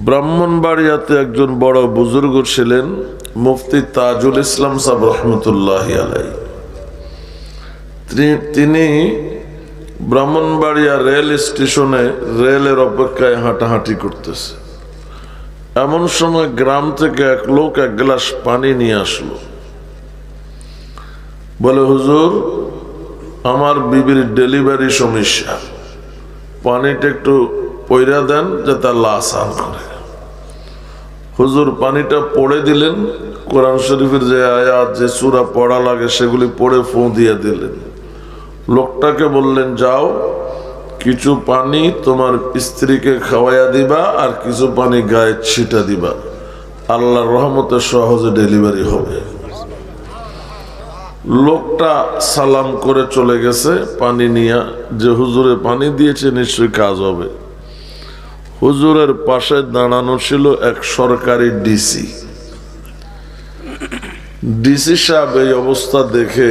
ব্রাহ্মণবাড়িয়াতে একজন বড় বুজুর্গ ছিলেন, মুফতি তাজুল ইসলাম সাহেব রহমতুল্লাহি আলাইহি। তিনি ব্রাহ্মণবাড়িয়া রেল স্টেশনে রেলের অপেক্ষায় হাঁটাহাঁটি করতেছে। এমন সময় গ্রাম থেকে এক লোক এক গ্লাস পানি নিয়ে আসলো। বলে, হুজুর, আমার বিবির ডেলিভারি সমস্যা, পানিটা একটু পয়রা দেন যাতে আল্লাহ আসান করে। হুজুর পানিটা পড়ে দিলেন, কোরআন শরীফের যে আয়াত, যে সূরা পড়া লাগে সেগুলি পড়ে ফু দিয়ে দিলেন। লোকটাকে বললেন, যাও কিছু পানি তোমার স্ত্রীকে খাওয়াইয়া দিবা আর কিছু পানি গায়ে ছিটা দিবা, আল্লাহর রহমতে সহজে ডেলিভারি হবে। লোকটা সালাম করে চলে গেছে পানি নিয়ে, যে হুজুরে পানি দিয়েছে নিশ্চয়ই কাজ হবে। হুজুরের পাশে দাঁড়ানো ছিল এক সরকারি ডিসি। ডিসি সাহেব এই অবস্থা দেখে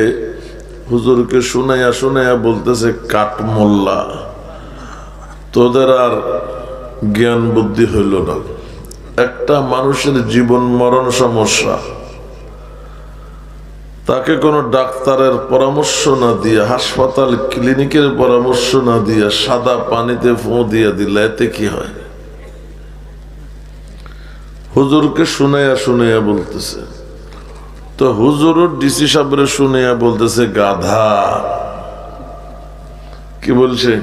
হুজুরকে শুনাইয়া শুনাইয়া বলতেছে, কাঠমোল্লা, তোদের আর জ্ঞান বুদ্ধি হইল না। একটা মানুষের জীবন মরণ সমস্যা, তাকে কোনো ডাক্তারের পরামর্শ না দিয়ে, হাসপাতাল ক্লিনিকের পরামর্শ না দিয়ে সাদা পানিতে ফু দিয়ে দিলে এতে কি হয়? হুজুরকে শুনাইয়া শুনাইয়া বলতেছে। তো হুজুরও ডিসি সাহেবের শুনাইয়া বলতেছে, গাধা। কি বলছে?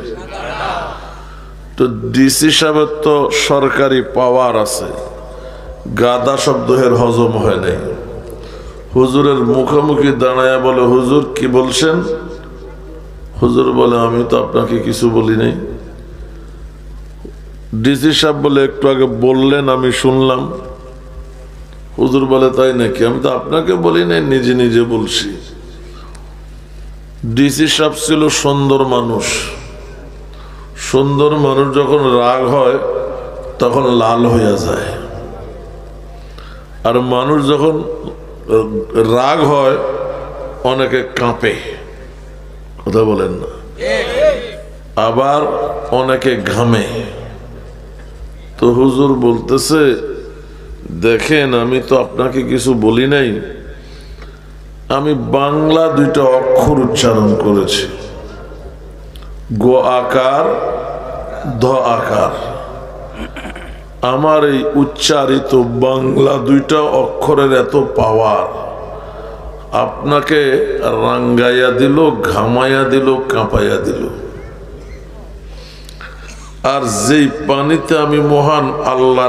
তো ডিসি সাহেবের তো সরকারি পাওয়ার আছে, গাধা শব্দ এর হজম হয় নাই। হুজুরের মুখোমুখি দাঁড়ায়া বলে, হুজুর কি বলছেন? হুজুর বলে, আমি তো আপনাকে কিছু বলি নাই। ডিসি সাহেব বলে, একটু আগে বললেন, আমি শুনলাম। হুজুর বলে, তাই নাকি? আমি তো আপনাকে বলি নাই, নিজে নিজে বলছি। ডিসি সাহেব ছিল সুন্দর মানুষ। সুন্দর মানুষ যখন রাগ হয় তখন লাল হইয়া যায়, আর মানুষ যখন রাগ হয় অনেকে কাঁপে, কথা বলেন না, আবার অনেকে ঘামে। তো হুজুর বলতেছে, দেখেন আমি তো আপনাকে কিছু বলি নাই, আমি বাংলা দুইটা অক্ষর উচ্চারণ করেছি, গ আকার ধ আকার। আমার এই উচ্চারিত বাংলা দুইটা অক্ষরের এত পাওয়ার, আপনাকে রাঙ্গাইয়া দিল, ঘামাইয়া দিল, কাঁপাইয়া দিল। আর যেই পানিতে আমি মহান আল্লাহ